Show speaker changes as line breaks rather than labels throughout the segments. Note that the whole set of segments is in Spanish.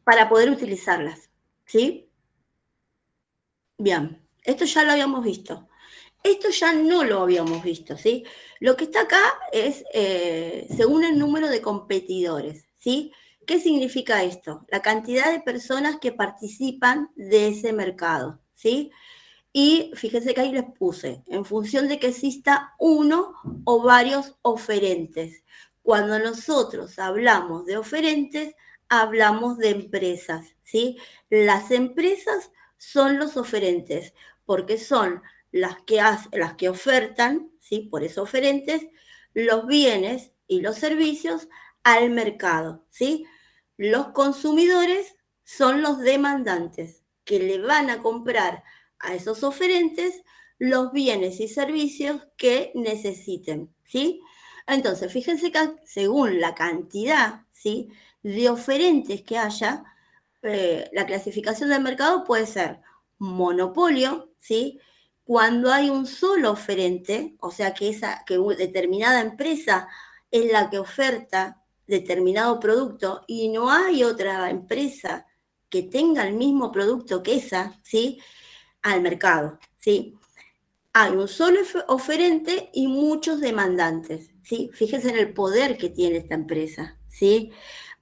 para poder utilizarlas, ¿sí? Bien, esto ya lo habíamos visto. Esto ya no lo habíamos visto, ¿sí? Lo que está acá es según el número de competidores, ¿sí? ¿Qué significa esto? La cantidad de personas que participan de ese mercado, ¿sí? Y fíjense que ahí les puse, en función de que exista uno o varios oferentes. Cuando nosotros hablamos de oferentes, hablamos de empresas, ¿sí? Las empresas son los oferentes, porque son las que ofertan, ¿sí? Por eso oferentes, los bienes y los servicios al mercado, ¿sí? Los consumidores son los demandantes, que le van a comprar a esos oferentes los bienes y servicios que necesiten, ¿sí? Entonces, fíjense que según la cantidad, ¿sí?, de oferentes que haya, la clasificación del mercado puede ser monopolio, ¿sí? Cuando hay un solo oferente, o sea que determinada empresa es la que oferta determinado producto y no hay otra empresa que tenga el mismo producto que esa, ¿sí?, al mercado, ¿sí? Hay un solo oferente y muchos demandantes, ¿sí? Fíjense en el poder que tiene esta empresa, ¿sí?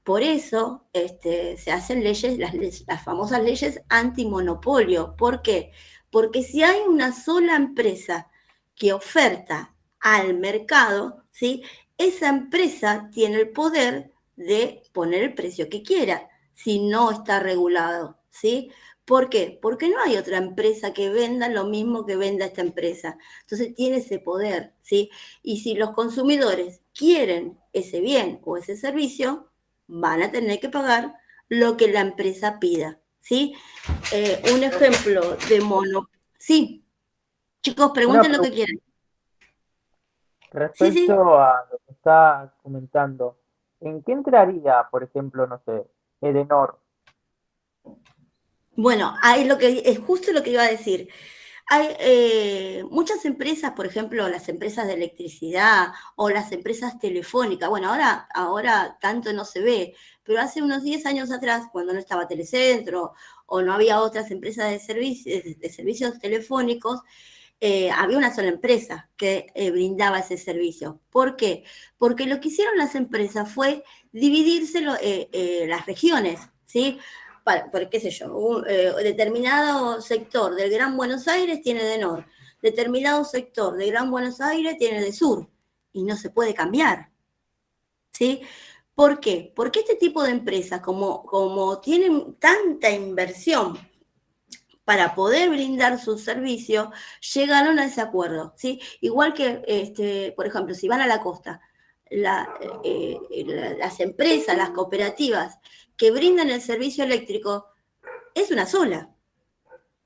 Por eso se hacen las famosas leyes antimonopolio. ¿Por qué? Porque si hay una sola empresa que oferta al mercado, ¿sí?, esa empresa tiene el poder de poner el precio que quiera, si no está regulado, ¿sí? ¿Por qué? Porque no hay otra empresa que venda lo mismo que venda esta empresa. Entonces tiene ese poder, ¿sí? Y si los consumidores quieren ese bien o ese servicio, van a tener que pagar lo que la empresa pida, ¿sí? Un ejemplo de mono... Sí, chicos,
Una
pregunten lo que
pregunta
quieran. Sí, sí.
respecto a lo que está comentando. ¿En qué entraría, por ejemplo, no sé, Edenor?
Bueno, ahí es justo lo que iba a decir. Hay muchas empresas, por ejemplo, las empresas de electricidad o las empresas telefónicas. Bueno, ahora tanto no se ve, pero hace unos 10 años atrás, cuando no estaba Telecentro o no había otras empresas de servicios telefónicos, había una sola empresa que brindaba ese servicio. ¿Por qué? Porque lo que hicieron las empresas fue dividirse las regiones, ¿sí? Por qué sé yo, un determinado sector del Gran Buenos Aires tiene de norte, determinado sector del Gran Buenos Aires tiene de sur, y no se puede cambiar, ¿sí? ¿Por qué? Porque este tipo de empresas, como tienen tanta inversión para poder brindar sus servicios, llegaron a ese acuerdo, ¿sí? Igual que, por ejemplo, si van a la costa, la, las empresas, las cooperativas que brindan el servicio eléctrico, es una sola,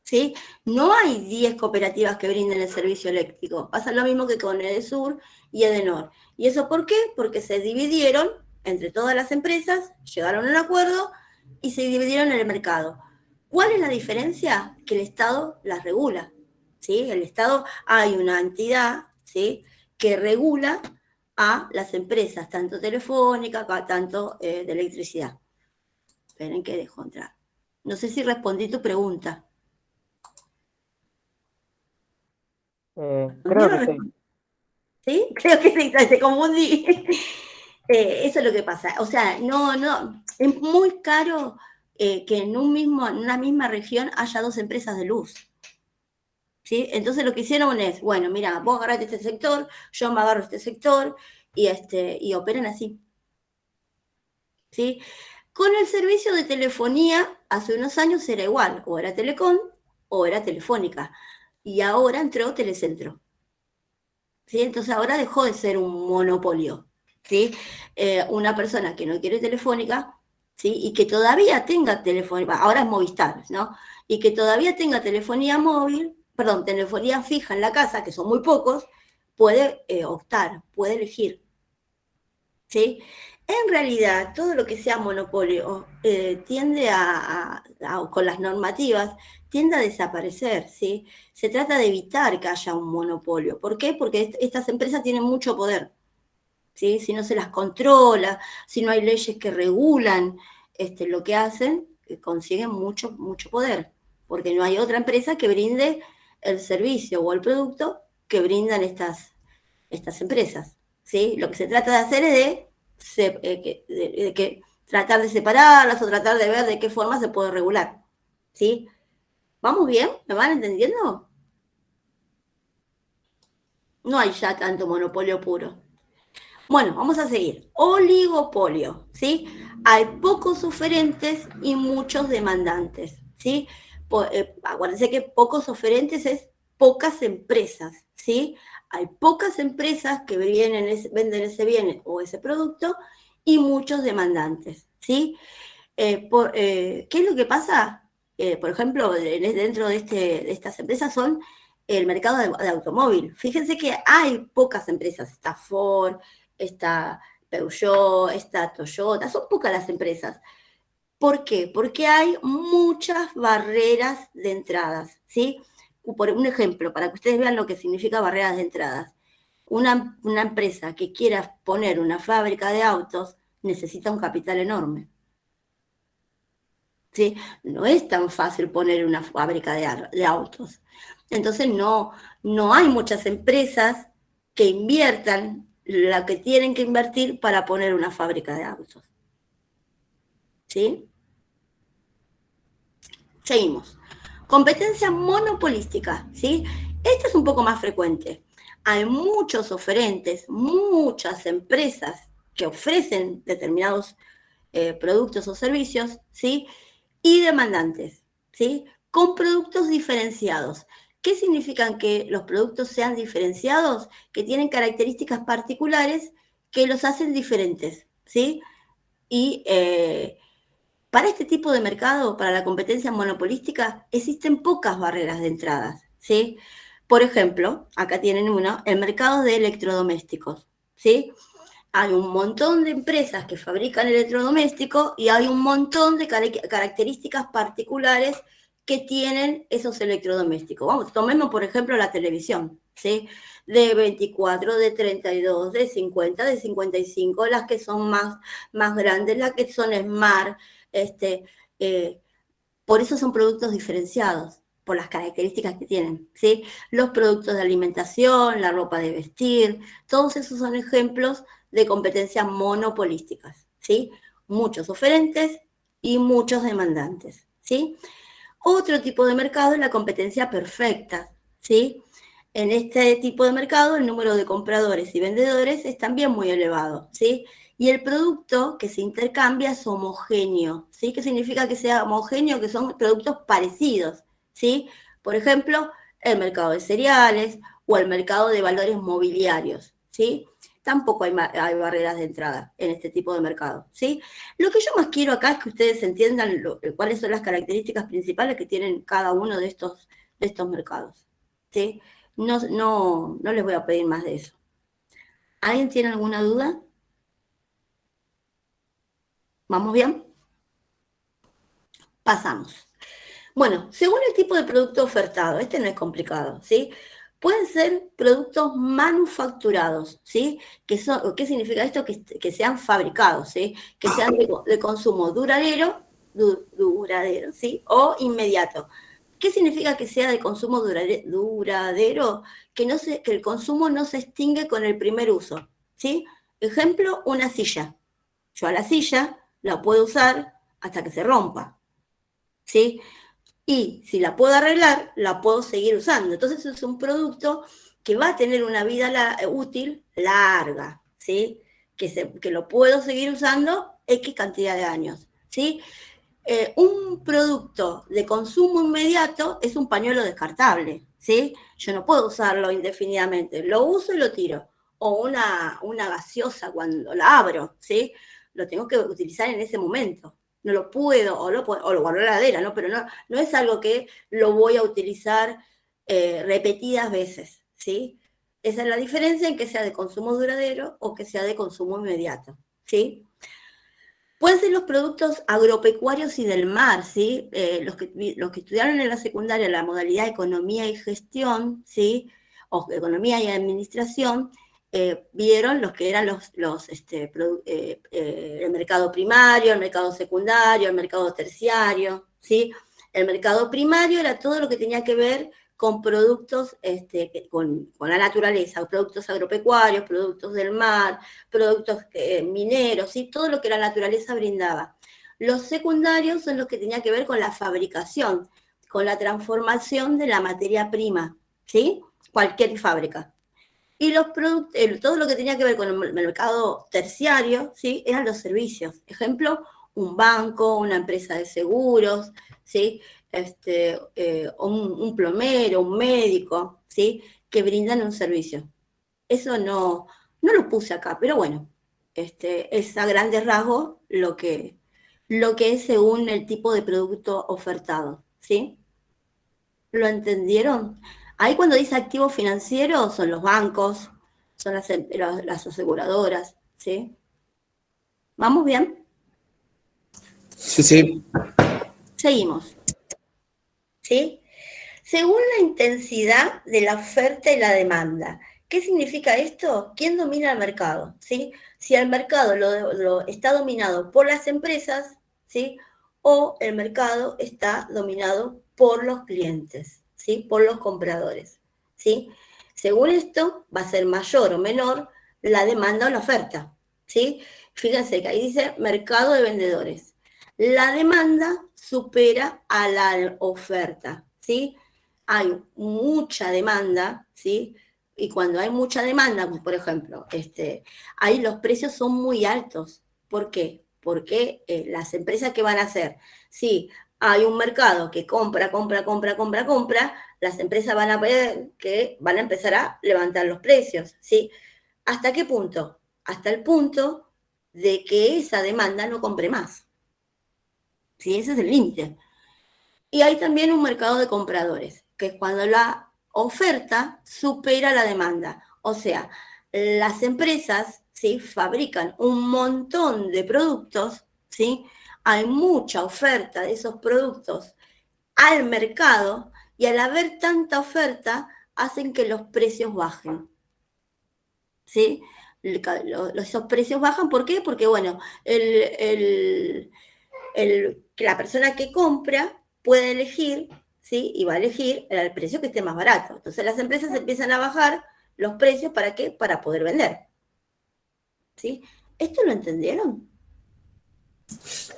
¿sí? No hay 10 cooperativas que brinden el servicio eléctrico. Pasa lo mismo que con Edesur y Edenor. ¿Y eso por qué? Porque se dividieron entre todas las empresas, llegaron a un acuerdo y se dividieron en el mercado. ¿Cuál es la diferencia? Que el Estado las regula, ¿sí? El Estado, hay una entidad, ¿sí?, que regula a las empresas, tanto telefónicas, tanto de electricidad. Esperen que dejo entrar. No sé si respondí tu pregunta. ¿Respondí o
Creo
no
que sí.
respondí? ¿Sí? Creo que sí, te confundí. Eso es lo que pasa. O sea, no, es muy caro que en una misma región haya dos empresas de luz, ¿sí? Entonces lo que hicieron es, bueno, mira, vos agarrate este sector, yo me agarro este sector, y operan así, ¿sí? Con el servicio de telefonía, hace unos años era igual, o era Telecom o era Telefónica, y ahora entró Telecentro. ¿Sí? Entonces ahora dejó de ser un monopolio, ¿sí? Una persona que no quiere telefónica, ¿sí?, y que todavía tenga telefónica, ahora es Movistar, ¿no? Y que todavía tenga telefonía móvil, perdón, telefonía fija en la casa, que son muy pocos, puede optar, puede elegir, ¿sí? En realidad, todo lo que sea monopolio tiende con las normativas, tiende a desaparecer, ¿sí? Se trata de evitar que haya un monopolio. ¿Por qué? Porque estas empresas tienen mucho poder, ¿sí? Si no se las controla, si no hay leyes que regulan, lo que hacen, consiguen mucho poder, porque no hay otra empresa que brinde el servicio o el producto que brindan estas empresas, ¿sí? Lo que se trata de hacer es de tratar de separarlas o tratar de ver de qué forma se puede regular, ¿sí? ¿Vamos bien? ¿Me van entendiendo? No hay ya tanto monopolio puro. Bueno, vamos a seguir. Oligopolio, ¿sí? Hay pocos oferentes y muchos demandantes, ¿sí? Acuérdense que pocos oferentes es pocas empresas, ¿sí? Hay pocas empresas que venden ese bien o ese producto y muchos demandantes, ¿sí? ¿Qué es lo que pasa? Por ejemplo, dentro de estas empresas son el mercado de automóvil. Fíjense que hay pocas empresas. Está Ford, está Peugeot, está Toyota. Son pocas las empresas. ¿Por qué? Porque hay muchas barreras de entradas, ¿sí? Por un ejemplo, para que ustedes vean lo que significa barreras de entradas. Una empresa que quiera poner una fábrica de autos necesita un capital enorme. ¿Sí? No es tan fácil poner una fábrica de autos. Entonces no hay muchas empresas que inviertan la que tienen que invertir para poner una fábrica de autos. ¿Sí? Seguimos. Competencia monopolística, ¿sí? Esto es un poco más frecuente. Hay muchos oferentes, muchas empresas que ofrecen determinados productos o servicios, ¿sí? Y demandantes, ¿sí? Con productos diferenciados. ¿Qué significan que los productos sean diferenciados? Que tienen características particulares que los hacen diferentes, ¿sí? Y para este tipo de mercado, para la competencia monopolística, existen pocas barreras de entradas, ¿sí? Por ejemplo, acá tienen uno, el mercado de electrodomésticos, ¿sí? Hay un montón de empresas que fabrican electrodomésticos y hay un montón de características particulares que tienen esos electrodomésticos. Vamos, tomemos por ejemplo la televisión, ¿sí? De 24, de 32, de 50, de 55, las que son más grandes, las que son smart, por eso son productos diferenciados, por las características que tienen, ¿sí? Los productos de alimentación, la ropa de vestir, todos esos son ejemplos de competencias monopolísticas, ¿sí? Muchos oferentes y muchos demandantes, ¿sí? Otro tipo de mercado es la competencia perfecta, ¿sí? En este tipo de mercado el número de compradores y vendedores es también muy elevado, ¿sí? Y el producto que se intercambia es homogéneo, ¿sí? ¿Qué significa que sea homogéneo? Que son productos parecidos, ¿sí? Por ejemplo, el mercado de cereales o el mercado de valores mobiliarios, ¿sí? Tampoco hay barreras de entrada en este tipo de mercado, ¿sí? Lo que yo más quiero acá es que ustedes entiendan cuáles son las características principales que tienen cada uno de estos mercados, ¿sí? No les voy a pedir más de eso. ¿Alguien tiene alguna duda? ¿Vamos bien? Pasamos. Bueno, según el tipo de producto ofertado, este no es complicado, ¿sí? Pueden ser productos manufacturados, ¿sí? ¿Qué significa esto? Que sean fabricados, ¿sí? Que sean de consumo duradero, ¿sí? O inmediato. ¿Qué significa que sea de consumo duradero? Que el consumo no se extingue con el primer uso, ¿sí? Ejemplo, una silla. Yo a la silla la puedo usar hasta que se rompa, ¿sí? Y si la puedo arreglar, la puedo seguir usando. Entonces es un producto que va a tener una vida útil larga, ¿sí? Que lo puedo seguir usando X cantidad de años, ¿sí? Un producto de consumo inmediato es un pañuelo descartable, ¿sí? Yo no puedo usarlo indefinidamente, lo uso y lo tiro. O una gaseosa cuando la abro, ¿sí? Lo tengo que utilizar en ese momento. No lo puedo, o lo guardo en la heladera, ¿no? Pero no es algo que lo voy a utilizar repetidas veces, ¿sí? Esa es la diferencia en que sea de consumo duradero o que sea de consumo inmediato, ¿sí? Pueden ser los productos agropecuarios y del mar, ¿sí? Los que estudiaron en la secundaria la modalidad economía y gestión, ¿sí? O economía y administración, vieron los que eran el mercado primario, el mercado secundario, el mercado terciario, ¿sí? El mercado primario era todo lo que tenía que ver con productos, con la naturaleza, productos agropecuarios, productos del mar, productos mineros, ¿sí? Todo lo que la naturaleza brindaba. Los secundarios son los que tenían que ver con la fabricación, con la transformación de la materia prima, ¿sí? Cualquier fábrica. Y todo lo que tenía que ver con el mercado terciario, ¿sí? Eran los servicios. Ejemplo, un banco, una empresa de seguros, ¿sí? Un plomero, un médico, ¿sí? Que brindan un servicio. Eso no lo puse acá, pero bueno, es a grandes rasgos lo que es según el tipo de producto ofertado, ¿sí? ¿Lo entendieron? Ahí cuando dice activos financieros son los bancos, son las aseguradoras, ¿sí? ¿Vamos bien?
Sí, sí.
Seguimos, ¿sí? Según la intensidad de la oferta y la demanda. ¿Qué significa esto? ¿Quién domina el mercado? ¿Sí? Si el mercado está dominado por las empresas, ¿sí? O el mercado está dominado por los clientes, ¿sí? Por los compradores, ¿sí? Según esto, va a ser mayor o menor la demanda o la oferta, ¿sí? Fíjense que ahí dice mercado de vendedores. La demanda supera a la oferta, ¿sí? Hay mucha demanda, ¿sí? Y cuando hay mucha demanda, pues, por ejemplo, ahí los precios son muy altos. ¿Por qué? Porque las empresas que van a hacer, si hay un mercado que compra, las empresas van a ver que van a empezar a levantar los precios, ¿sí? ¿Hasta qué punto? Hasta el punto de que esa demanda no compre más. ¿Sí? Ese es el límite. Y hay también un mercado de compradores, que es cuando la oferta supera la demanda. O sea, las empresas, ¿sí? Fabrican un montón de productos, ¿sí? Hay mucha oferta de esos productos al mercado y al haber tanta oferta hacen que los precios bajen, ¿sí? Esos precios bajan, ¿por qué? Porque, bueno, que la persona que compra puede elegir, ¿sí? Y va a elegir el precio que esté más barato. Entonces las empresas empiezan a bajar los precios, ¿para qué? Para poder vender, ¿sí? ¿Esto lo entendieron?
Sí.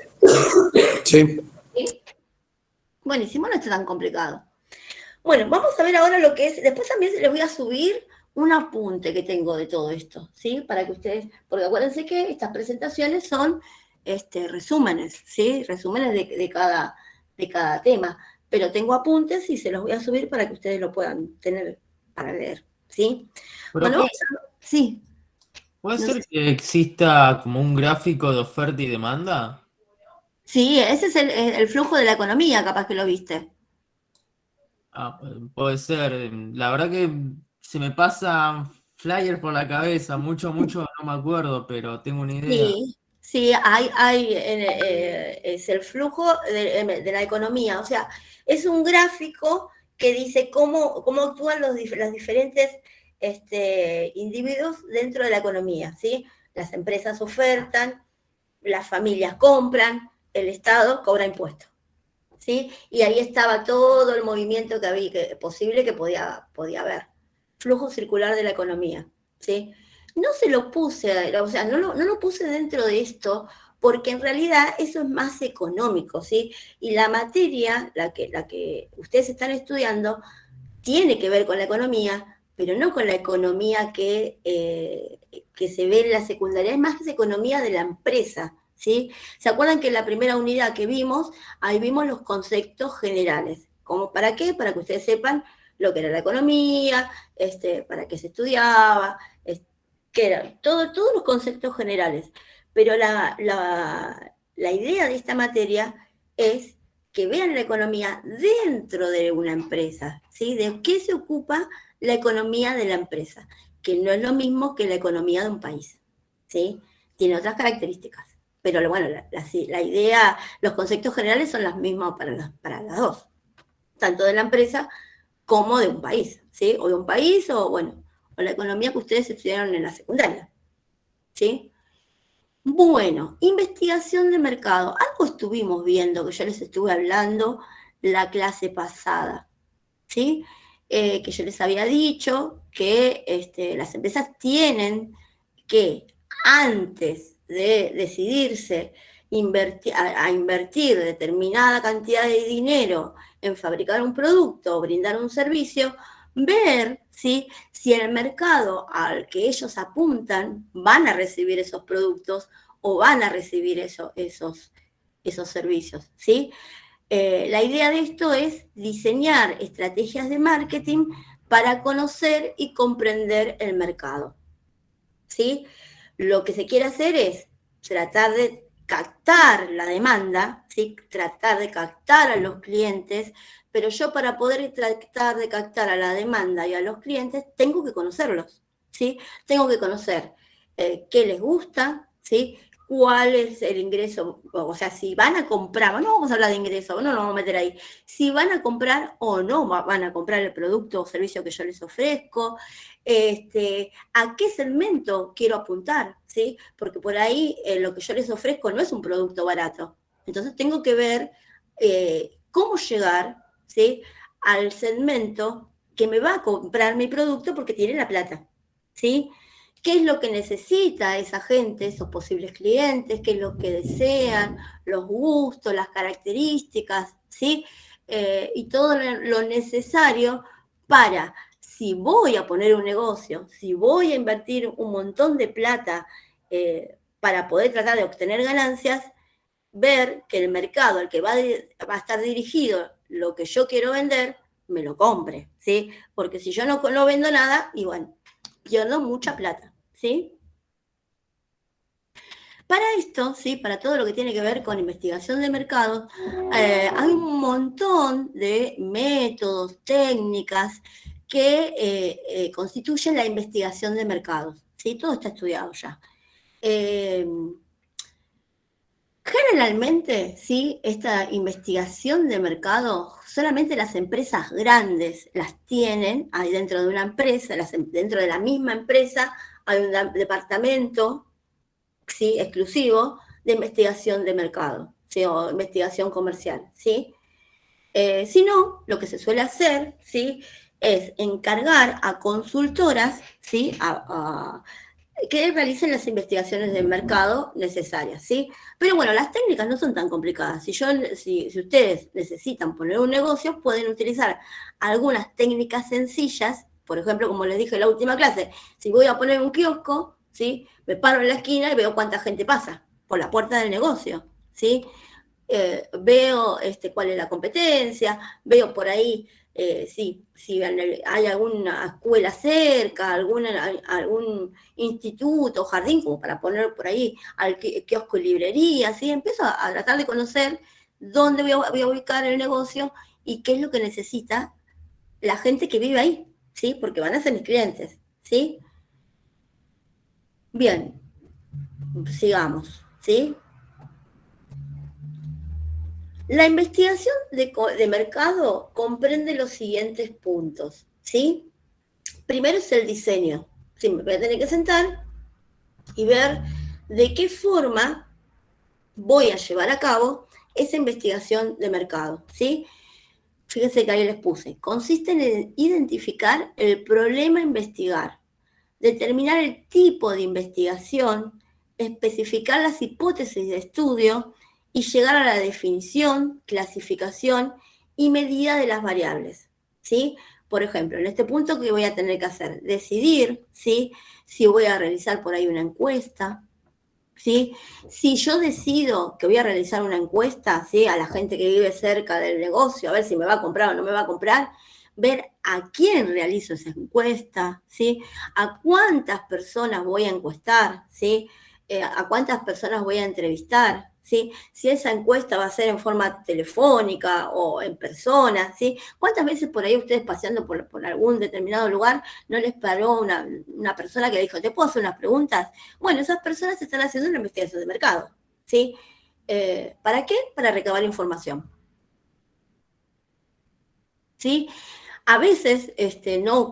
¿Sí? Buenísimo, no está tan complicado. Bueno, vamos a ver ahora lo que es, después también les voy a subir un apunte que tengo de todo esto, ¿sí? Para que ustedes, porque acuérdense que estas presentaciones son resúmenes, ¿sí? Resúmenes de cada tema, pero tengo apuntes y se los voy a subir para que ustedes lo puedan tener para leer, ¿sí? Bueno,
Profe,
sí,
¿puede
no sé.
ser que exista como un gráfico de oferta y demanda?
Sí, ese es el flujo de la economía, capaz que lo viste.
Ah, puede ser. La verdad que se me pasan flyers por la cabeza, mucho no me acuerdo, pero tengo una idea.
Sí, sí, es el flujo de la economía, o sea, es un gráfico que dice cómo actúan los diferentes individuos dentro de la economía, ¿sí? Las empresas ofertan, las familias compran, el Estado cobra impuestos, ¿sí? Y ahí estaba todo el movimiento que había, posible que podía haber. Flujo circular de la economía, ¿sí? No se lo puse, o sea, no lo puse dentro de esto porque en realidad eso es más económico, ¿sí? Y la materia, la que ustedes están estudiando, tiene que ver con la economía, pero no con la economía que se ve en la secundaria, es más economía de la empresa, ¿sí? ¿Se acuerdan que en la primera unidad que vimos, ahí vimos los conceptos generales? ¿Cómo para qué? Para que ustedes sepan lo que era la economía, para qué se estudiaba, que eran todos los conceptos generales. Pero la idea de esta materia es que vean la economía dentro de una empresa, ¿sí? De qué se ocupa la economía de la empresa, que no es lo mismo que la economía de un país, ¿sí? Tiene otras características. Pero bueno, la idea, los conceptos generales son los mismos para las dos, tanto de la empresa como de un país, ¿sí? O de un país o, bueno, o la economía que ustedes estudiaron en la secundaria, ¿sí? Bueno, investigación de mercado. Algo estuvimos viendo, que yo les estuve hablando la clase pasada, ¿sí? Que yo les había dicho que las empresas tienen que, antes de decidirse a invertir determinada cantidad de dinero en fabricar un producto o brindar un servicio, ver, ¿sí?, si en el mercado al que ellos apuntan van a recibir esos productos o van a recibir esos servicios, ¿sí? La idea de esto es diseñar estrategias de marketing para conocer y comprender el mercado, ¿sí? Lo que se quiere hacer es tratar de captar la demanda, ¿sí? Tratar de captar a los clientes, pero yo para poder tratar de captar a la demanda y a los clientes tengo que conocerlos, ¿sí? Tengo que conocer qué les gusta, ¿sí? Cuál es el ingreso, o sea, si van a comprar, no vamos a hablar de ingreso, no nos vamos a meter ahí, si van a comprar o no van a comprar el producto o servicio que yo les ofrezco, a qué segmento quiero apuntar, ¿sí? Porque por ahí lo que yo les ofrezco no es un producto barato. Entonces tengo que ver cómo llegar, ¿sí?, al segmento que me va a comprar mi producto porque tiene la plata, ¿sí? ¿Qué es lo que necesita esa gente, esos posibles clientes? ¿Qué es lo que desean? Los gustos, las características, ¿sí? Y todo lo necesario para, si voy a poner un negocio, si voy a invertir un montón de plata para poder tratar de obtener ganancias, ver que el mercado al que va a estar dirigido lo que yo quiero vender, me lo compre, ¿sí? Porque si yo no vendo nada, y bueno, pierdo mucha plata, ¿sí? Para esto, ¿sí?, para todo lo que tiene que ver con investigación de mercados, hay un montón de métodos, técnicas que constituyen la investigación de mercados, ¿sí? Todo está estudiado ya. Generalmente, ¿sí?, esta investigación de mercado, solamente las empresas grandes las tienen. Hay dentro de una empresa, dentro de la misma empresa, hay un departamento, ¿sí?, exclusivo de investigación de mercado, ¿sí?, o investigación comercial, ¿sí? Si no, lo que se suele hacer, ¿sí?, es encargar a consultoras, ¿sí?, que realicen las investigaciones de mercado necesarias, ¿sí? Pero bueno, las técnicas no son tan complicadas. Si ustedes necesitan poner un negocio, pueden utilizar algunas técnicas sencillas. Por ejemplo, como les dije en la última clase, si voy a poner un kiosco, ¿sí?, me paro en la esquina y veo cuánta gente pasa por la puerta del negocio, ¿sí? Veo cuál es la competencia, veo por ahí si hay alguna escuela cerca, algún instituto, jardín, como para poner por ahí al kiosco y librería, ¿sí? Empiezo a tratar de conocer dónde voy a ubicar el negocio y qué es lo que necesita la gente que vive ahí, ¿sí? Porque van a ser mis clientes, ¿sí? Bien, sigamos, ¿sí? La investigación de mercado comprende los siguientes puntos, ¿sí? Primero es el diseño. Sí, me voy a tener que sentar y ver de qué forma voy a llevar a cabo esa investigación de mercado, ¿sí? Fíjense que ahí les puse. Consiste en identificar el problema a investigar, determinar el tipo de investigación, especificar las hipótesis de estudio y llegar a la definición, clasificación y medida de las variables, ¿sí? Por ejemplo, en este punto, ¿qué voy a tener que hacer? Decidir, ¿sí?, si voy a realizar por ahí una encuesta, ¿sí? Si yo decido que voy a realizar una encuesta, ¿sí?, a la gente que vive cerca del negocio, a ver si me va a comprar o no me va a comprar, ver a quién realizo esa encuesta, ¿sí?, a cuántas personas voy a encuestar, ¿sí?, a cuántas personas voy a entrevistar, ¿sí?, si esa encuesta va a ser en forma telefónica o en persona, ¿sí? ¿Cuántas veces por ahí ustedes paseando por algún determinado lugar no les paró una persona que dijo, ¿te puedo hacer unas preguntas? Bueno, esas personas están haciendo una investigación de mercado, ¿sí? ¿Para qué? Para recabar información, ¿sí? A veces no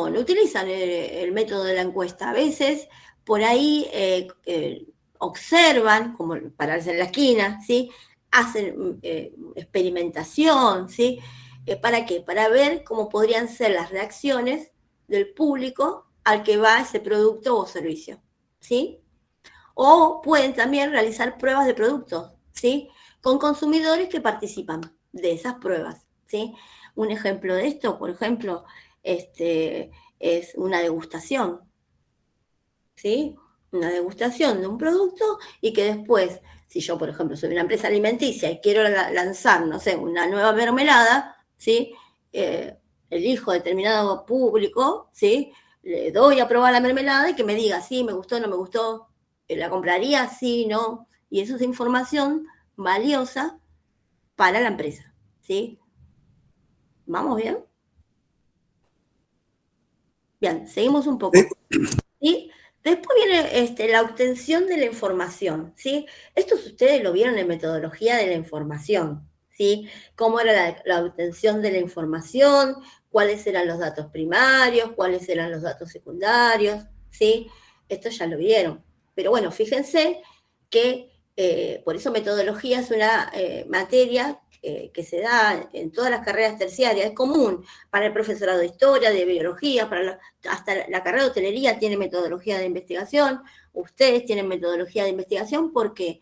utilizan el método de la encuesta, a veces por ahí observan, como pararse en la esquina, ¿sí? Hacen experimentación, ¿sí? ¿Para qué? Para ver cómo podrían ser las reacciones del público al que va ese producto o servicio, ¿sí? O pueden también realizar pruebas de productos, ¿sí? Con consumidores que participan de esas pruebas, ¿sí? Un ejemplo de esto, por ejemplo, es una degustación, ¿sí? Una degustación de un producto y que después, si yo, por ejemplo, soy una empresa alimenticia y quiero lanzar, no sé, una nueva mermelada, ¿sí? Elijo determinado público, ¿sí? Le doy a probar la mermelada y que me diga, sí, me gustó, no me gustó, la compraría, sí, no. Y eso es información valiosa para la empresa, ¿sí? ¿Vamos bien? Bien, seguimos un poco. ¿Sí? Después viene la obtención de la información, ¿sí? Esto ustedes lo vieron en metodología de la información, ¿sí? Cómo era la obtención de la información, cuáles eran los datos primarios, cuáles eran los datos secundarios, ¿sí? Esto ya lo vieron. Pero bueno, fíjense que por eso metodología es una materia que se da en todas las carreras terciarias, es común para el profesorado de historia, de biología, hasta la carrera de hotelería tiene metodología de investigación, ustedes tienen metodología de investigación, ¿por qué?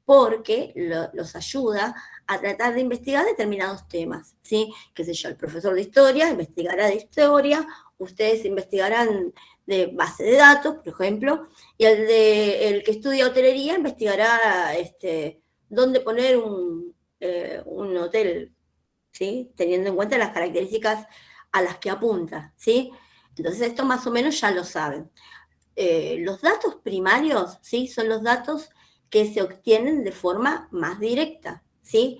Porque los ayuda a tratar de investigar determinados temas, ¿sí? Qué sé yo, el profesor de historia investigará de historia, ustedes investigarán de base de datos, por ejemplo, y el que estudia hotelería investigará dónde poner un hotel, ¿sí? Teniendo en cuenta las características a las que apunta, ¿sí? Entonces esto más o menos ya lo saben. Los datos primarios, ¿sí? Son los datos que se obtienen de forma más directa, ¿sí?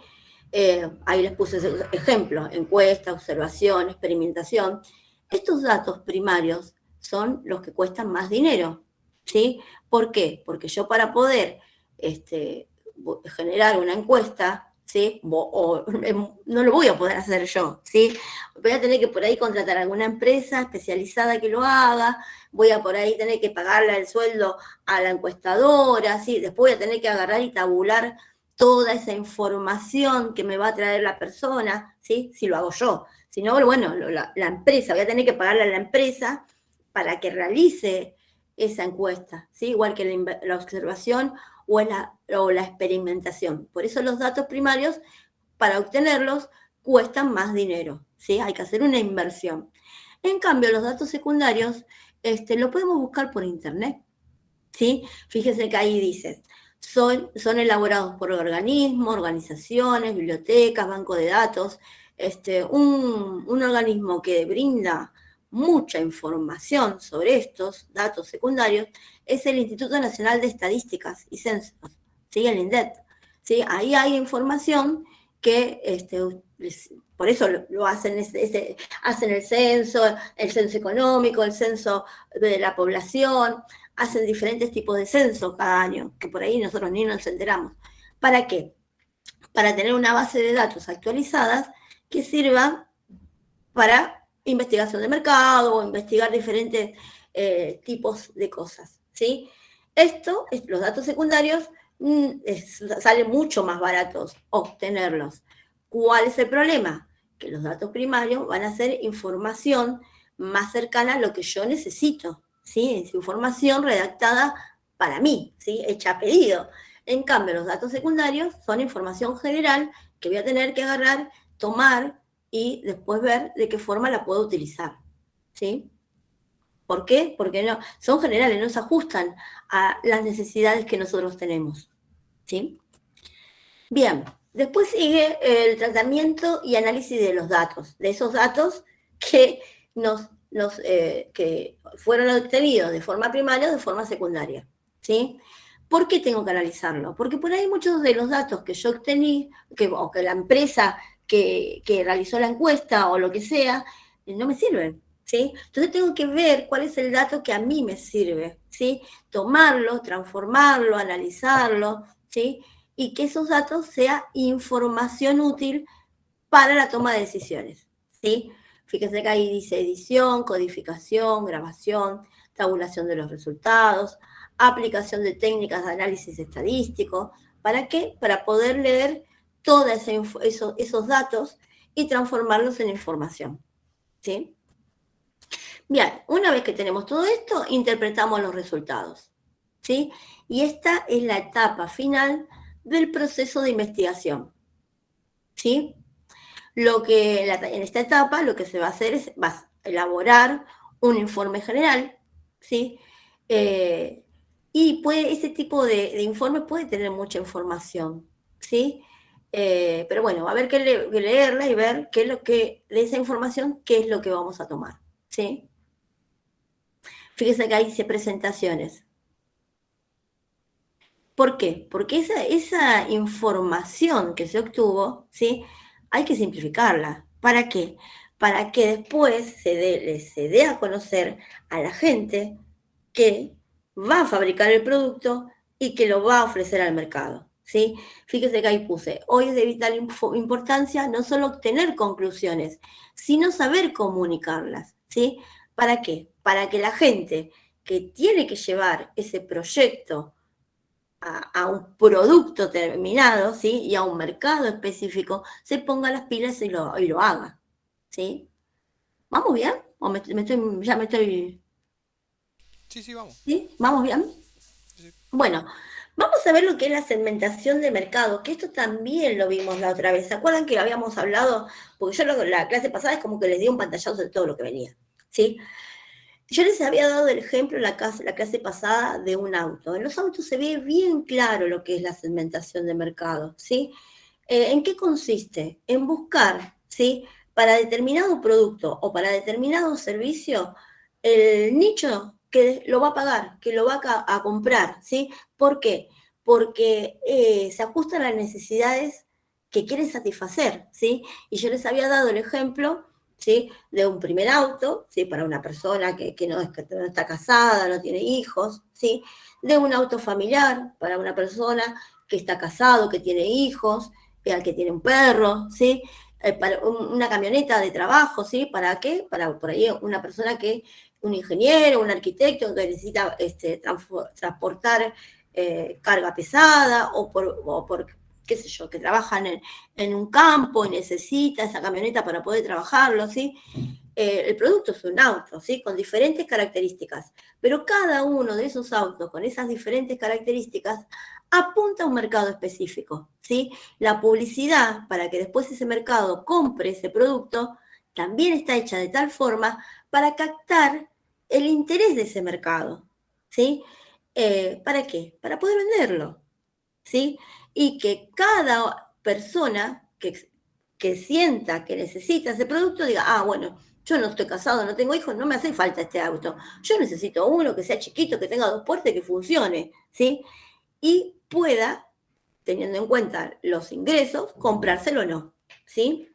Ahí les puse ejemplos, encuesta, observación, experimentación. Estos datos primarios son los que cuestan más dinero, ¿sí? ¿Por qué? Porque yo para poder generar una encuesta, ¿sí? No lo voy a poder hacer yo, ¿sí? Voy a tener que por ahí contratar a alguna empresa especializada que lo haga, voy a por ahí tener que pagarle el sueldo a la encuestadora, ¿sí? Después voy a tener que agarrar y tabular toda esa información que me va a traer la persona, ¿sí? Si lo hago yo. Si no, bueno, la empresa, voy a tener que pagarle a la empresa para que realice esa encuesta, ¿sí? Igual que la observación o la experimentación. Por eso los datos primarios, para obtenerlos, cuestan más dinero, ¿sí? Hay que hacer una inversión. En cambio, los datos secundarios lo podemos buscar por internet, ¿sí? Fíjense que ahí dice, son elaborados por organismos, organizaciones, bibliotecas, bancos de datos, un organismo que brinda mucha información sobre estos datos secundarios es el Instituto Nacional de Estadísticas y Censos, ¿sí? El INDEC, ¿sí? Ahí hay información que por eso lo hacen, hacen el censo económico, el censo de la población, hacen diferentes tipos de censos cada año, que por ahí nosotros ni nos enteramos. ¿Para qué? Para tener una base de datos actualizadas que sirva para investigación de mercado o investigar diferentes tipos de cosas, ¿sí? Los datos secundarios, salen mucho más baratos obtenerlos. ¿Cuál es el problema? Que los datos primarios van a ser información más cercana a lo que yo necesito, ¿sí? Es información redactada para mí, ¿sí? Hecha a pedido. En cambio, los datos secundarios son información general que voy a tener que agarrar, tomar y después ver de qué forma la puedo utilizar, ¿sí? ¿Por qué? Porque no, son generales, no se ajustan a las necesidades que nosotros tenemos, ¿sí? Bien, después sigue el tratamiento y análisis de los datos, de esos datos que que fueron obtenidos de forma primaria o de forma secundaria, ¿sí? ¿Por qué tengo que analizarlo? Porque por ahí muchos de los datos que yo obtení, o que la empresa que realizó la encuesta o lo que sea, no me sirven, ¿sí? Entonces tengo que ver cuál es el dato que a mí me sirve, ¿sí? Tomarlo, transformarlo, analizarlo, ¿sí? Y que esos datos sea información útil para la toma de decisiones, ¿sí? Fíjense que ahí dice edición, codificación, grabación, tabulación de los resultados, aplicación de técnicas de análisis estadístico. ¿Para qué? Para poder leer todos esos datos y transformarlos en información. ¿Sí? Bien, una vez que tenemos todo esto, interpretamos los resultados. ¿Sí? Y esta es la etapa final del proceso de investigación. ¿Sí? En esta etapa lo que se va a hacer es elaborar un informe general, ¿sí? Y ese tipo de informe puede tener mucha información, ¿sí? Pero bueno, va a haber que leerla y ver qué es lo que, de esa información, qué es lo que vamos a tomar, ¿sí? Fíjense que ahí dice presentaciones. ¿Por qué? Porque esa información que se obtuvo, ¿sí? Hay que simplificarla. ¿Para qué? Para que después se dé a conocer a la gente que va a fabricar el producto y que lo va a ofrecer al mercado, ¿sí? Fíjese que ahí puse, hoy es de vital importancia no solo obtener conclusiones, sino saber comunicarlas, ¿sí? ¿Para qué? Para que la gente que tiene que llevar ese proyecto a un producto terminado, ¿sí? Y a un mercado específico, se ponga las pilas y lo haga, ¿sí? ¿Vamos bien? ¿O ya me estoy...
Sí, vamos.
¿Sí? ¿Vamos bien?
Sí.
Bueno, vamos a ver lo que es la segmentación de mercado, que esto también lo vimos la otra vez. ¿Se acuerdan que lo habíamos hablado? Porque yo la clase pasada es como que les di un pantallazo de todo lo que venía, ¿sí? Yo les había dado el ejemplo en la clase pasada de un auto. En los autos se ve bien claro lo que es la segmentación de mercado, ¿sí? ¿En qué consiste? En buscar, ¿sí? Para determinado producto o para determinado servicio, el nicho que lo va a pagar, que lo va a comprar, ¿sí? ¿Por qué? Porque se ajustan a las necesidades que quiere satisfacer, ¿sí? Y yo les había dado el ejemplo, ¿sí? De un primer auto, ¿sí? Para una persona que no está casada, no tiene hijos, ¿sí? De un auto familiar, para una persona que está casado, que tiene hijos, al que tiene un perro, ¿sí? Para una camioneta de trabajo, ¿sí? ¿Para qué? Para por ahí una persona un ingeniero, un arquitecto que necesita transportar carga pesada o por qué sé yo, que trabajan en un campo y necesita esa camioneta para poder trabajarlo, ¿sí? El producto es un auto, ¿sí? Con diferentes características, pero cada uno de esos autos con esas diferentes características apunta a un mercado específico, ¿sí? La publicidad para que después ese mercado compre ese producto también está hecha de tal forma para captar el interés de ese mercado, ¿sí? ¿Para qué? Para poder venderlo, ¿sí? Y que cada persona que sienta que necesita ese producto diga, bueno, yo no estoy casado, no tengo hijos, no me hace falta este auto. Yo necesito uno que sea chiquito, que tenga 2 puertas y que funcione, ¿sí? Y pueda, teniendo en cuenta los ingresos, comprárselo o no, ¿sí?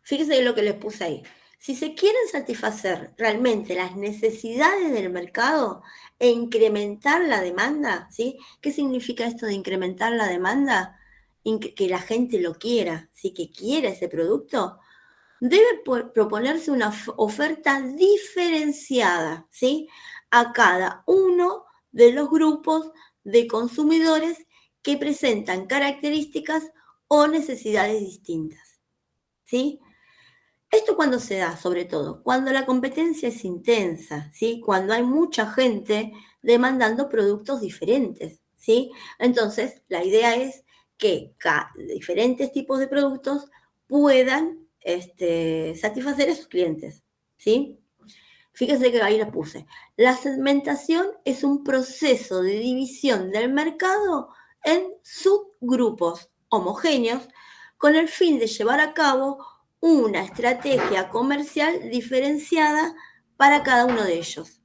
Fíjense lo que les puse ahí. Si se quieren satisfacer realmente las necesidades del mercado e incrementar la demanda, ¿sí? ¿Qué significa esto de incrementar la demanda? Que la gente lo quiera, ¿sí? Que quiera ese producto. Debe proponerse una oferta diferenciada, ¿sí? A cada uno de los grupos de consumidores que presentan características o necesidades distintas, ¿sí? ¿Esto cuando se da? Sobre todo, cuando la competencia es intensa, ¿sí? Cuando hay mucha gente demandando productos diferentes, ¿sí? Entonces, la idea es que diferentes tipos de productos puedan satisfacer a esos clientes, ¿sí? Fíjense que ahí lo puse. La segmentación es un proceso de división del mercado en subgrupos homogéneos con el fin de llevar a cabo una estrategia comercial diferenciada para cada uno de ellos,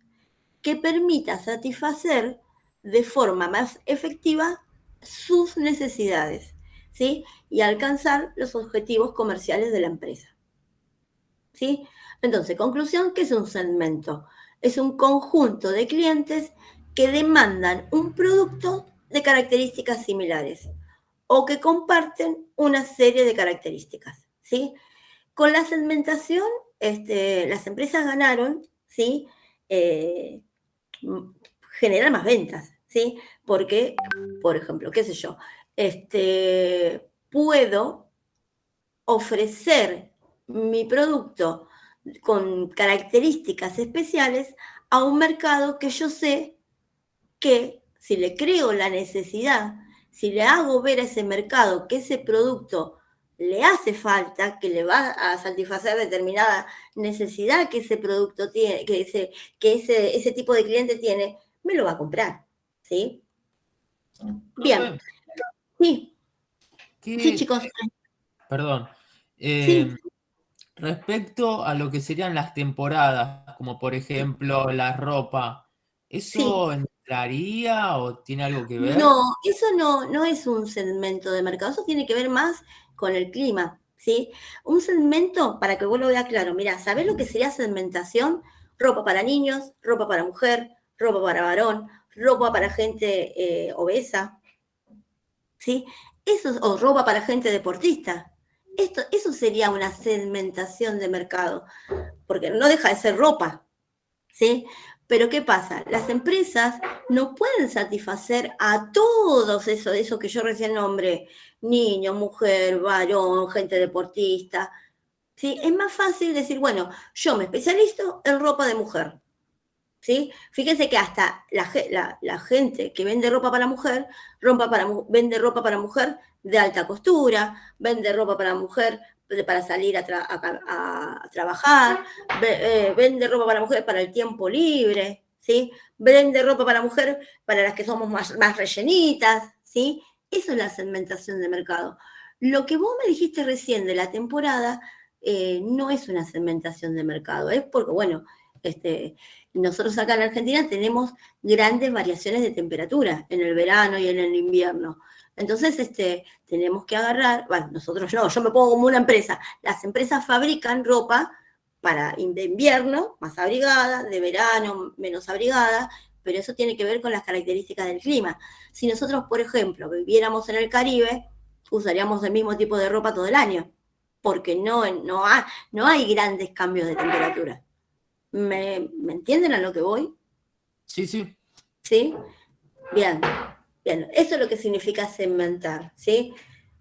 que permita satisfacer de forma más efectiva sus necesidades, ¿sí? Y alcanzar los objetivos comerciales de la empresa, ¿sí? Entonces, conclusión, ¿qué es un segmento? Es un conjunto de clientes que demandan un producto de características similares o que comparten una serie de características, ¿sí? Con la segmentación, las empresas ganaron, ¿sí? Generar más ventas, ¿sí? Porque, por ejemplo, qué sé yo, puedo ofrecer mi producto con características especiales a un mercado que yo sé que si le creo la necesidad, si le hago ver a ese mercado que ese producto le hace falta, que le va a satisfacer determinada necesidad que ese producto tiene, que ese tipo de cliente tiene, me lo va a comprar, ¿sí? Bien, sí, sí, chicos,
Perdón.
sí.
Respecto a lo que serían las temporadas, como por ejemplo la ropa,
Sí,
¿eso entraría o tiene algo que ver?
no, eso no es un segmento de mercado, eso tiene que ver más con el clima, ¿sí? Un segmento, para que vos lo veas claro, mira, ¿sabés lo que sería segmentación? Ropa para niños, ropa para mujer, ropa para varón, ropa para gente obesa, ¿sí? Eso, o ropa para gente deportista. Eso sería una segmentación de mercado, porque no deja de ser ropa, ¿sí? Pero ¿qué pasa? Las empresas no pueden satisfacer a todos eso que yo recién nombré, niño, mujer, varón, gente deportista, ¿sí? Es más fácil decir, bueno, yo me especializo en ropa de mujer, ¿sí? Fíjense que hasta la gente que vende ropa para mujer, vende ropa para mujer de alta costura, vende ropa para mujer para salir a trabajar, vende ropa para mujer para el tiempo libre, ¿sí? Vende ropa para mujer para las que somos más rellenitas, ¿sí? Eso es la segmentación de mercado. Lo que vos me dijiste recién de la temporada no es una segmentación de mercado, es porque, bueno, nosotros acá en Argentina tenemos grandes variaciones de temperatura en el verano y en el invierno. Entonces, tenemos que agarrar, bueno, nosotros no, yo me pongo como una empresa. Las empresas fabrican ropa de invierno, más abrigada, de verano, menos abrigada, pero eso tiene que ver con las características del clima. Si nosotros, por ejemplo, viviéramos en el Caribe, usaríamos el mismo tipo de ropa todo el año, porque no hay grandes cambios de temperatura. ¿Me entienden a lo que voy?
Sí, sí.
¿Sí? Bien, bien. Eso es lo que significa segmentar, ¿sí?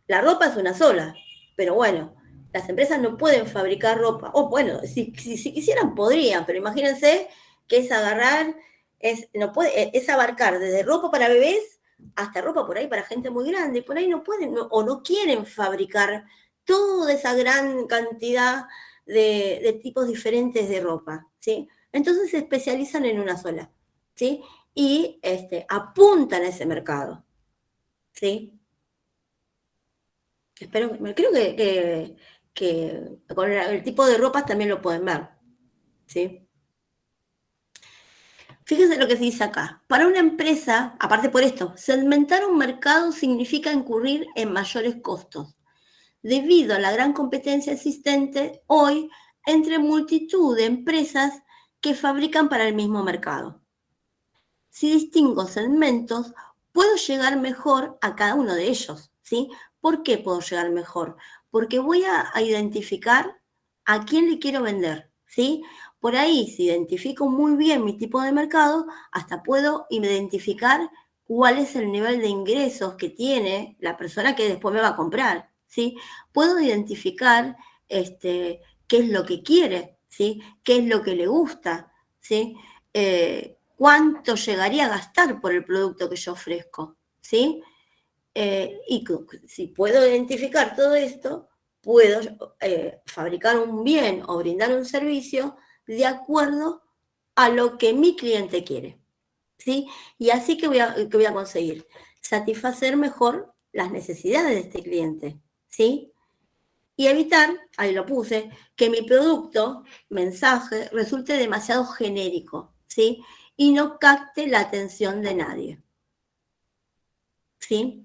La ropa es una sola, pero bueno, las empresas no pueden fabricar ropa. O bueno, si quisieran podrían, pero imagínense que es agarrar, es abarcar desde ropa para bebés hasta ropa por ahí para gente muy grande. Por ahí no pueden o no quieren fabricar toda esa gran cantidad de tipos diferentes de ropa, ¿sí? Entonces se especializan en una sola, ¿sí? Y apuntan a ese mercado, ¿sí? Creo que con el tipo de ropas también lo pueden ver, ¿sí? Fíjense lo que se dice acá. Para una empresa, aparte por esto, segmentar un mercado significa incurrir en mayores costos, debido a la gran competencia existente hoy entre multitud de empresas que fabrican para el mismo mercado. Si distingo segmentos, puedo llegar mejor a cada uno de ellos, ¿sí? ¿Por qué puedo llegar mejor? Porque voy a identificar a quién le quiero vender, ¿sí? Por ahí, si identifico muy bien mi tipo de mercado, hasta puedo identificar cuál es el nivel de ingresos que tiene la persona que después me va a comprar, ¿sí? Puedo identificar qué es lo que quiere, ¿sí? Qué es lo que le gusta, ¿sí? Cuánto llegaría a gastar por el producto que yo ofrezco, ¿sí? Y si puedo identificar todo esto, puedo fabricar un bien o brindar un servicio de acuerdo a lo que mi cliente quiere, ¿sí? Y así que voy a conseguir satisfacer mejor las necesidades de este cliente, ¿sí? Y evitar, ahí lo puse, que mi producto, mensaje, resulte demasiado genérico, ¿sí? Y no capte la atención de nadie, ¿sí?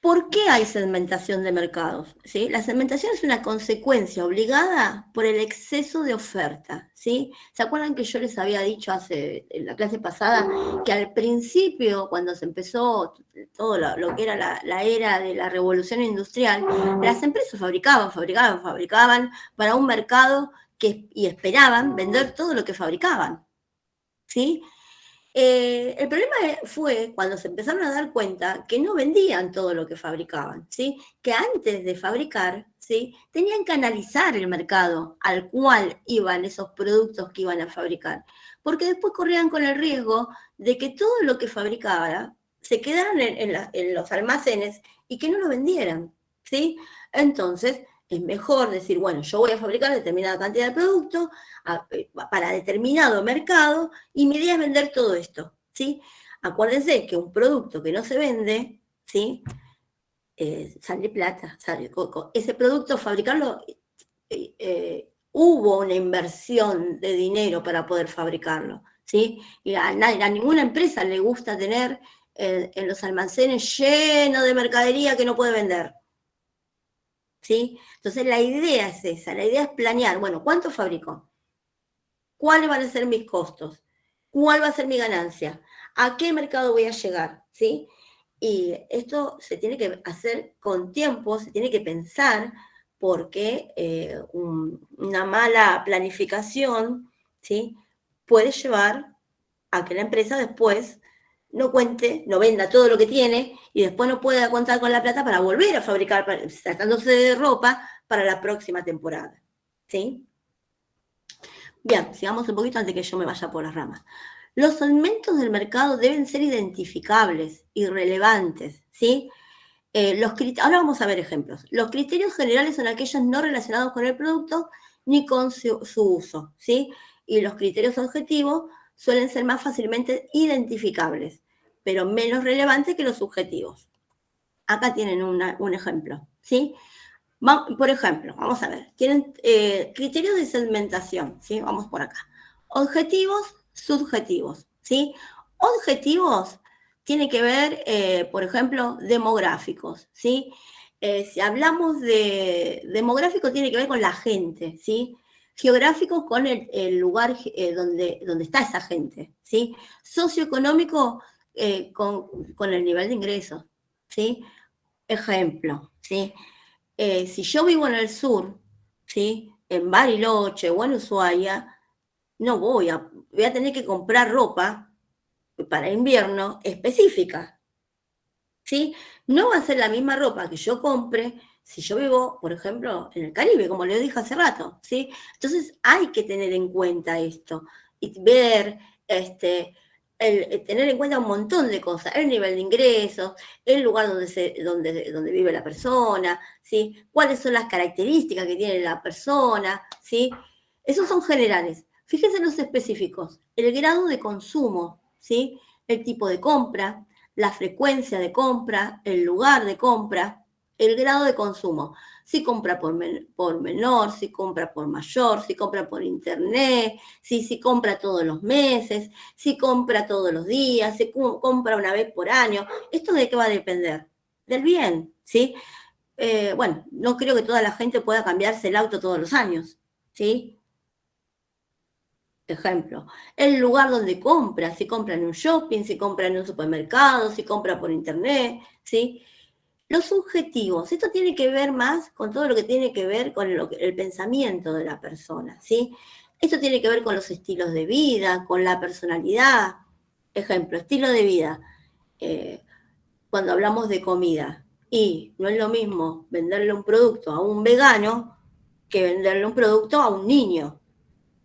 ¿Por qué hay segmentación de mercados? ¿Sí? La segmentación es una consecuencia obligada por el exceso de oferta. ¿Sí? ¿Se acuerdan que yo les había dicho en la clase pasada que al principio, cuando se empezó todo lo que era la era de la revolución industrial, las empresas fabricaban para un mercado y esperaban vender todo lo que fabricaban? ¿Sí? El problema fue cuando se empezaron a dar cuenta que no vendían todo lo que fabricaban, ¿sí? Que antes de fabricar, ¿sí? Tenían que analizar el mercado al cual iban esos productos que iban a fabricar, porque después corrían con el riesgo de que todo lo que fabricaban se quedaran en los almacenes y que no lo vendieran, ¿sí? Entonces, es mejor decir, bueno, yo voy a fabricar determinada cantidad de productos para determinado mercado y mi idea es vender todo esto, ¿sí? Acuérdense que un producto que no se vende, ¿sí? Sale plata, ese producto, fabricarlo, hubo una inversión de dinero para poder fabricarlo, ¿sí? Y a ninguna empresa le gusta tener en los almacenes lleno de mercadería que no puede vender, ¿sí? Entonces la idea es esa, la idea es planear, bueno, ¿cuánto fabrico? ¿Cuáles van a ser mis costos? ¿Cuál va a ser mi ganancia? ¿A qué mercado voy a llegar? ¿Sí? Y esto se tiene que hacer con tiempo, se tiene que pensar, porque una mala planificación, ¿sí? Puede llevar a que la empresa después no venda todo lo que tiene y después no pueda contar con la plata para volver a fabricar, tratándose de ropa, para la próxima temporada. ¿Sí? Bien, sigamos un poquito antes que yo me vaya por las ramas. Los segmentos del mercado deben ser identificables y relevantes, ¿sí? Ahora vamos a ver ejemplos. Los criterios generales son aquellos no relacionados con el producto ni con su uso, ¿sí? Y los criterios objetivos suelen ser más fácilmente identificables, pero menos relevantes que los subjetivos. Acá tienen un ejemplo, ¿sí? Por ejemplo, vamos a ver, tienen criterios de segmentación, ¿sí? Vamos por acá. Objetivos, subjetivos, ¿sí? Objetivos tiene que ver, por ejemplo, demográficos, ¿sí? Si hablamos de demográfico, tiene que ver con la gente, ¿sí? Geográficos con el lugar donde está esa gente, ¿sí? Socioeconómico con el nivel de ingresos, ¿sí? Ejemplo, ¿sí? Si yo vivo en el sur, ¿sí? En Bariloche o en Ushuaia, no voy a tener que comprar ropa para invierno específica, ¿sí? No va a ser la misma ropa que yo compre si yo vivo, por ejemplo, en el Caribe, como le dije hace rato, ¿sí? Entonces hay que tener en cuenta esto y ver, tener en cuenta un montón de cosas, el nivel de ingresos, el lugar donde vive la persona, ¿sí? Cuáles son las características que tiene la persona, ¿sí? Esos son generales. Fíjense en los específicos, el grado de consumo, ¿sí? El tipo de compra, la frecuencia de compra, el lugar de compra, el grado de consumo. Si compra por menor, si compra por mayor, si compra por internet, si compra todos los meses, si compra todos los días, si compra una vez por año. ¿Esto de qué va a depender? Del bien, ¿sí? Bueno, no creo que toda la gente pueda cambiarse el auto todos los años, ¿sí? Ejemplo, el lugar donde compra, si compra en un shopping, si compra en un supermercado, si compra por internet, ¿sí? Los subjetivos, esto tiene que ver más con todo lo que tiene que ver con el pensamiento de la persona, ¿sí? Esto tiene que ver con los estilos de vida, con la personalidad. Ejemplo, estilo de vida. Cuando hablamos de comida, y no es lo mismo venderle un producto a un vegano que venderle un producto a un niño.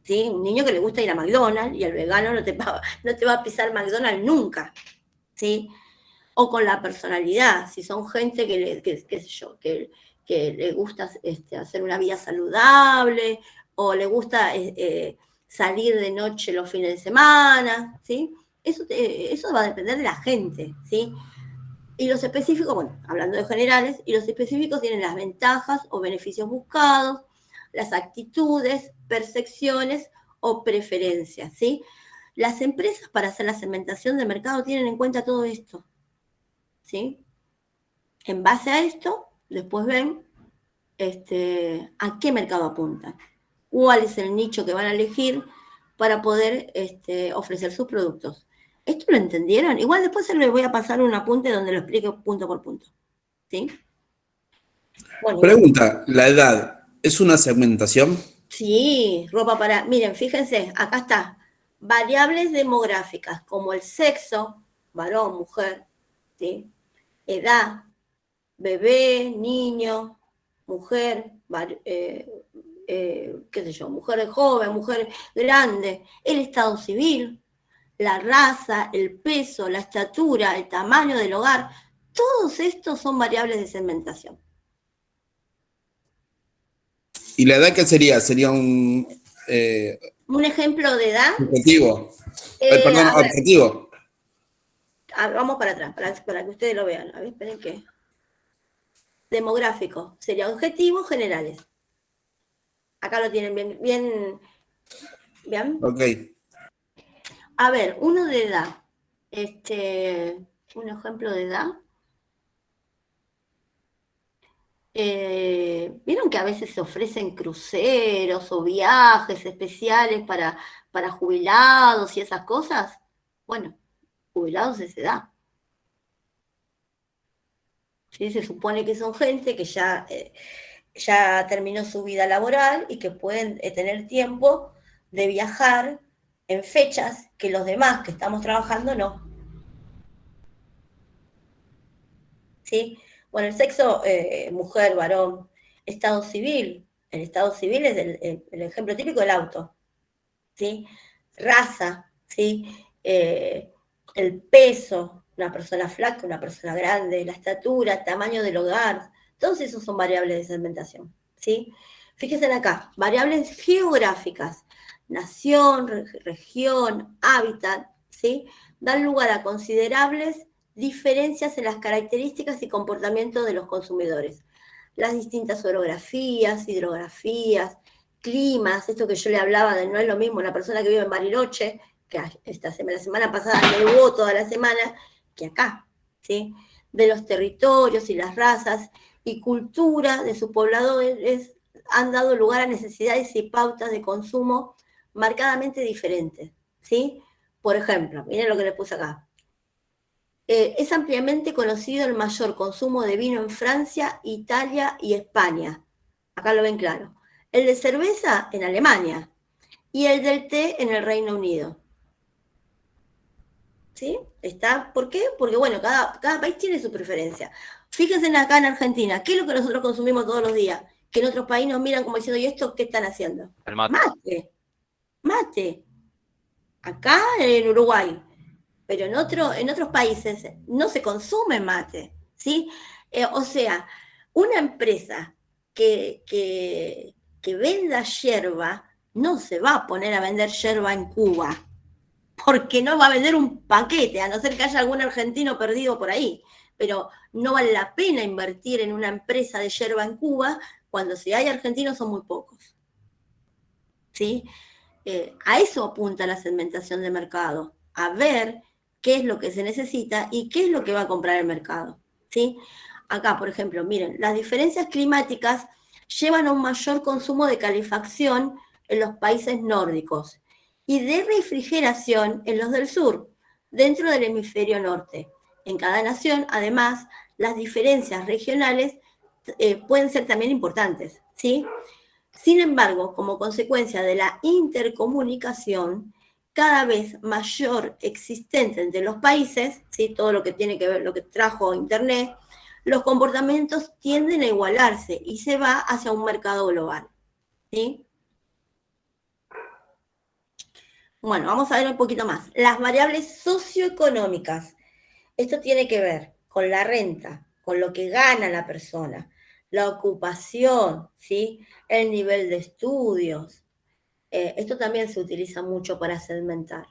¿Sí? Un niño que le gusta ir a McDonald's y el vegano no te va a pisar McDonald's nunca, ¿sí? O con la personalidad, si son gente que le gusta hacer una vida saludable o le gusta salir de noche los fines de semana, ¿sí? Eso va a depender de la gente, ¿sí? Y los específicos, bueno, hablando de generales, y los específicos tienen las ventajas o beneficios buscados, las actitudes, percepciones o preferencias, ¿sí? Las empresas para hacer la segmentación del mercado tienen en cuenta todo esto, ¿sí? En base a esto, después ven a qué mercado apuntan, cuál es el nicho que van a elegir para poder ofrecer sus productos. ¿Esto lo entendieron? Igual después se les voy a pasar un apunte donde lo explique punto por punto. ¿Sí? Bueno,
Pregunta, ¿la edad es una segmentación?
sí, ropa para... Miren, fíjense, acá está. Variables demográficas como el sexo, varón, mujer, ¿sí? Edad, bebé, niño, mujer, qué sé yo, mujer joven, mujer grande, el estado civil, la raza, el peso, la estatura, el tamaño del hogar, todos estos son variables de segmentación.
¿Y la edad qué sería? ¿Sería
un ejemplo de edad?
Objetivo. Perdón, objetivo.
Vamos para atrás, para que ustedes lo vean. A ver, esperen que... Demográfico, sería objetivos generales. Acá lo tienen bien.
Ok.
A ver, uno de edad. Un ejemplo de edad. ¿Vieron que a veces se ofrecen cruceros o viajes especiales para jubilados y esas cosas? Bueno, jubilados es edad. ¿Sí? Se supone que son gente que ya terminó su vida laboral y que pueden tener tiempo de viajar en fechas que los demás que estamos trabajando no. ¿Sí? Bueno, el sexo, mujer, varón, estado civil. El estado civil es el ejemplo típico del auto. ¿Sí? Raza, ¿sí? El peso, una persona flaca, una persona grande, la estatura, tamaño del hogar, todos esos son variables de segmentación, ¿sí? Fíjense acá, variables geográficas, nación, región, hábitat, ¿sí? Dan lugar a considerables diferencias en las características y comportamientos de los consumidores. Las distintas orografías, hidrografías, climas, esto que yo le hablaba de no es lo mismo una persona que vive en Bariloche, que la semana pasada nevó toda la semana, que acá, ¿sí? De los territorios y las razas y cultura de sus pobladores han dado lugar a necesidades y pautas de consumo marcadamente diferentes, ¿sí? Por ejemplo, miren lo que le puse acá. Es ampliamente conocido el mayor consumo de vino en Francia, Italia y España. Acá lo ven claro. El de cerveza en Alemania y el del té en el Reino Unido. ¿Sí? ¿Por qué? Porque, bueno, cada país tiene su preferencia. Fíjense acá en Argentina, ¿qué es lo que nosotros consumimos todos los días? Que en otros países nos miran como diciendo, ¿y esto qué están haciendo?
El mate.
Mate. Acá en Uruguay. Pero en otros países no se consume mate, ¿sí? O sea, una empresa que venda yerba no se va a poner a vender yerba en Cuba, porque no va a vender un paquete, a no ser que haya algún argentino perdido por ahí. Pero no vale la pena invertir en una empresa de yerba en Cuba cuando si hay argentinos son muy pocos, ¿sí? A eso apunta la segmentación de mercado, a ver qué es lo que se necesita y qué es lo que va a comprar el mercado, ¿sí? Acá, por ejemplo, miren, las diferencias climáticas llevan a un mayor consumo de calefacción en los países nórdicos y de refrigeración en los del sur, dentro del hemisferio norte. En cada nación, además, las diferencias regionales pueden ser también importantes, ¿sí? Sin embargo, como consecuencia de la intercomunicación cada vez mayor existente entre los países, ¿sí? Todo lo que tiene que ver, lo que trajo Internet, los comportamientos tienden a igualarse y se va hacia un mercado global, ¿sí? Bueno, vamos a ver un poquito más. Las variables socioeconómicas. Esto tiene que ver con la renta, con lo que gana la persona, la ocupación, ¿sí? El nivel de estudios. Esto también se utiliza mucho para segmentar,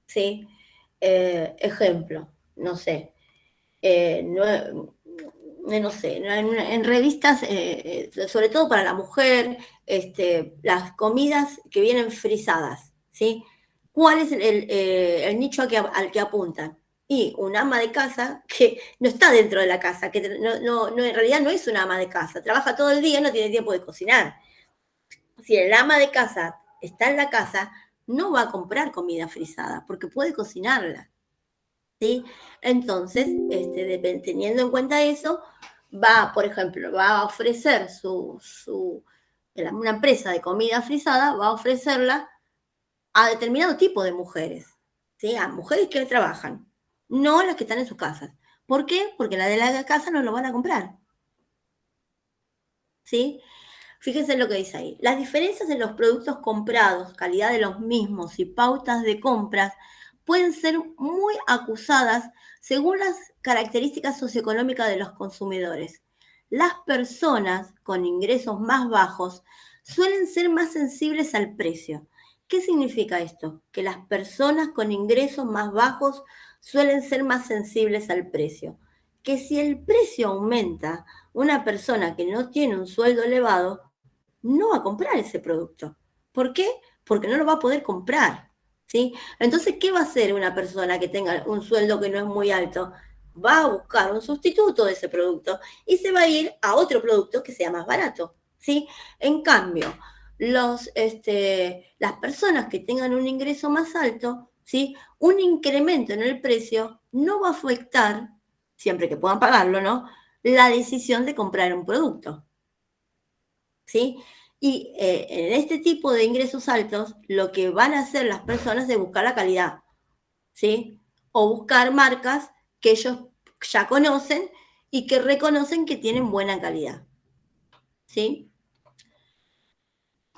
¿sí? Ejemplo, no sé, no sé, en revistas, sobre todo para la mujer, las comidas que vienen frisadas, ¿sí? ¿Cuál es el nicho al que apuntan? Y un ama de casa que no está dentro de la casa, que en realidad no es una ama de casa, trabaja todo el día y no tiene tiempo de cocinar. Si el ama de casa está en la casa, no va a comprar comida frisada porque puede cocinarla, ¿sí? Entonces, teniendo en cuenta eso, por ejemplo, va a ofrecer una empresa de comida frisada, va a ofrecerla a determinado tipo de mujeres, ¿sí? A mujeres que trabajan, no las que están en sus casas. ¿Por qué? Porque la de la casa no lo van a comprar, ¿sí? Fíjense lo que dice ahí. Las diferencias en los productos comprados, calidad de los mismos y pautas de compras pueden ser muy acusadas según las características socioeconómicas de los consumidores. Las personas con ingresos más bajos suelen ser más sensibles al precio. ¿Qué significa esto? Que las personas con ingresos más bajos suelen ser más sensibles al precio. Que si el precio aumenta, una persona que no tiene un sueldo elevado no va a comprar ese producto. ¿Por qué? Porque no lo va a poder comprar, ¿sí? Entonces, ¿qué va a hacer una persona que tenga un sueldo que no es muy alto? Va a buscar un sustituto de ese producto y se va a ir a otro producto que sea más barato, ¿sí? En cambio, las personas que tengan un ingreso más alto, ¿sí? Un incremento en el precio no va a afectar, siempre que puedan pagarlo, ¿no? La decisión de comprar un producto, ¿sí? Y en este tipo de ingresos altos, lo que van a hacer las personas es buscar la calidad, ¿sí? O buscar marcas que ellos ya conocen y que reconocen que tienen buena calidad, ¿sí?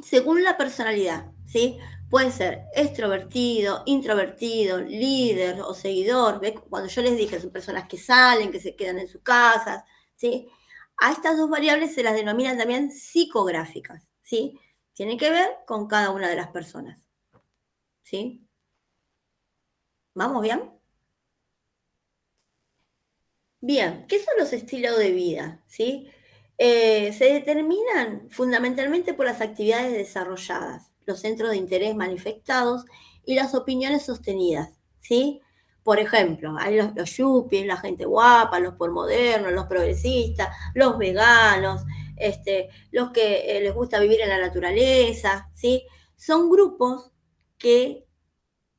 Según la personalidad, ¿sí? Puede ser extrovertido, introvertido, líder o seguidor. ¿Ves? Cuando yo les dije, son personas que salen, que se quedan en sus casas, ¿sí? A estas dos variables se las denominan también psicográficas, ¿sí? Tienen que ver con cada una de las personas, ¿sí? ¿Vamos bien? Bien, ¿qué son los estilos de vida? ¿Sí? Se determinan fundamentalmente por las actividades desarrolladas, los centros de interés manifestados y las opiniones sostenidas, ¿sí? Por ejemplo, hay los yuppies, la gente guapa, los postmodernos, los progresistas, los veganos, los que les gusta vivir en la naturaleza, ¿sí? Son grupos que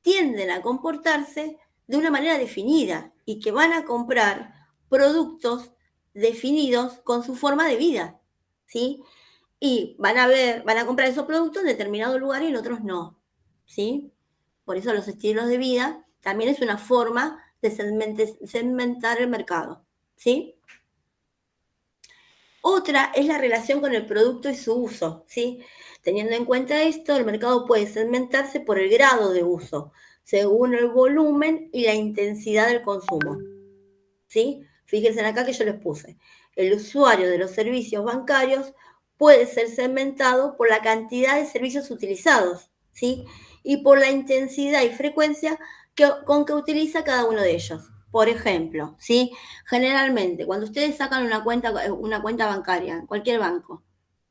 tienden a comportarse de una manera definida y que van a comprar productos definidos con su forma de vida, ¿sí? Y van a comprar esos productos en determinado lugar y en otros no, ¿sí? Por eso los estilos de vida también es una forma de segmentar el mercado, ¿sí? Otra es la relación con el producto y su uso, ¿sí? Teniendo en cuenta esto, el mercado puede segmentarse por el grado de uso, según el volumen y la intensidad del consumo, ¿sí? Fíjense acá que yo les puse. El usuario de los servicios bancarios puede ser segmentado por la cantidad de servicios utilizados, ¿sí? Y por la intensidad y frecuencia con que utiliza cada uno de ellos. Por ejemplo, ¿sí? Generalmente, cuando ustedes sacan una cuenta bancaria en cualquier banco,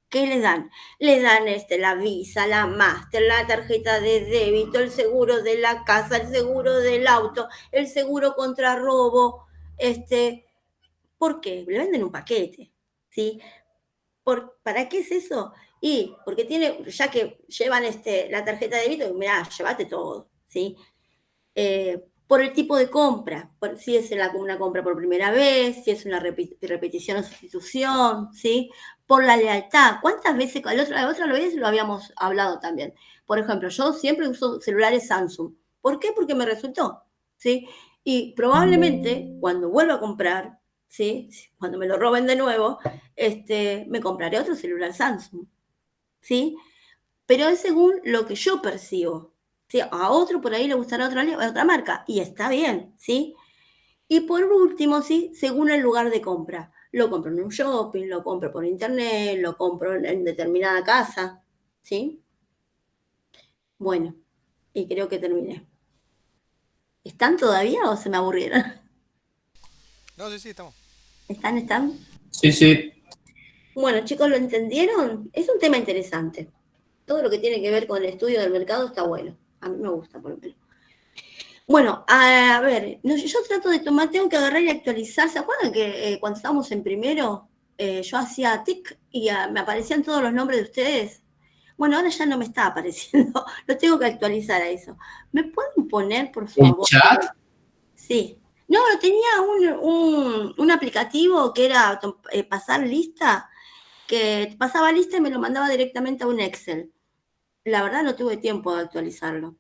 ¿qué les dan? Les dan la Visa, la Master, la tarjeta de débito, el seguro de la casa, el seguro del auto, el seguro contra robo. ¿Por qué? Le venden un paquete, ¿sí? ¿Para qué es eso? Y porque ya que llevan la tarjeta de débito, mirá, llévate todo, ¿sí? Por el tipo de compra, si es una compra por primera vez, si es una repetición o sustitución, ¿sí? Por la lealtad. ¿Cuántas veces? La otra vez lo habíamos hablado también. Por ejemplo, yo siempre uso celulares Samsung. ¿Por qué? Porque me resultó, ¿sí? Y probablemente cuando vuelva a comprar, ¿sí? Cuando me lo roben de nuevo, me compraré otro celular Samsung, ¿sí? Pero es según lo que yo percibo, ¿sí? A otro por ahí le gustará otra marca, y está bien, ¿sí? Y por último, ¿sí? Según el lugar de compra. Lo compro en un shopping, lo compro por internet, lo compro en determinada casa, ¿sí? Bueno, y creo que terminé. ¿Están todavía o se me aburrieron?
No, sí, estamos.
¿Están?
Sí, sí.
Bueno, chicos, ¿lo entendieron? Es un tema interesante. Todo lo que tiene que ver con el estudio del mercado está bueno. A mí me gusta, por lo menos. Bueno, a ver, yo trato de tomar, tengo que agarrar y actualizar. ¿Se acuerdan que cuando estábamos en primero, yo hacía tic y me aparecían todos los nombres de ustedes? Bueno, ahora ya no me está apareciendo, lo tengo que actualizar a eso. ¿Me pueden poner, por favor?
¿Un chat?
Sí. No, tenía un aplicativo que era pasar lista, que pasaba lista y me lo mandaba directamente a un Excel. La verdad no tuve tiempo de actualizarlo.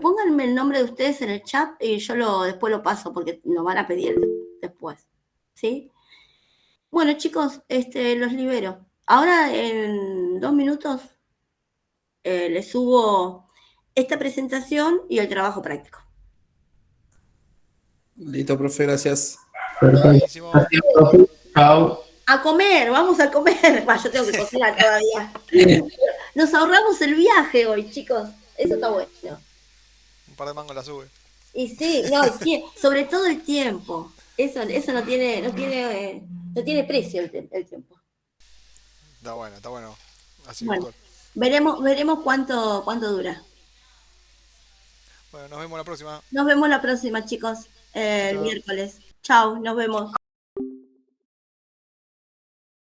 Pónganme el nombre de ustedes en el chat y yo después lo paso porque nos van a pedir después. ¿Sí? Bueno, chicos, los libero. Ahora en 2 minutos les subo esta presentación y el trabajo práctico.
Listo, profe, gracias.
Buenísimo.
Gracias, profe. Chao.
A comer, vamos a comer. Yo tengo que cocinar todavía. Nos ahorramos el viaje hoy, chicos. Eso está bueno.
Un par de mangos la sube.
Y sí, no, sobre todo el tiempo. Eso no tiene precio el tiempo.
Está bueno. Así
Bueno,
mejor.
veremos cuánto dura.
Bueno, nos vemos la próxima.
Nos vemos la próxima, chicos, el
Chao.
miércoles. Chao, nos vemos.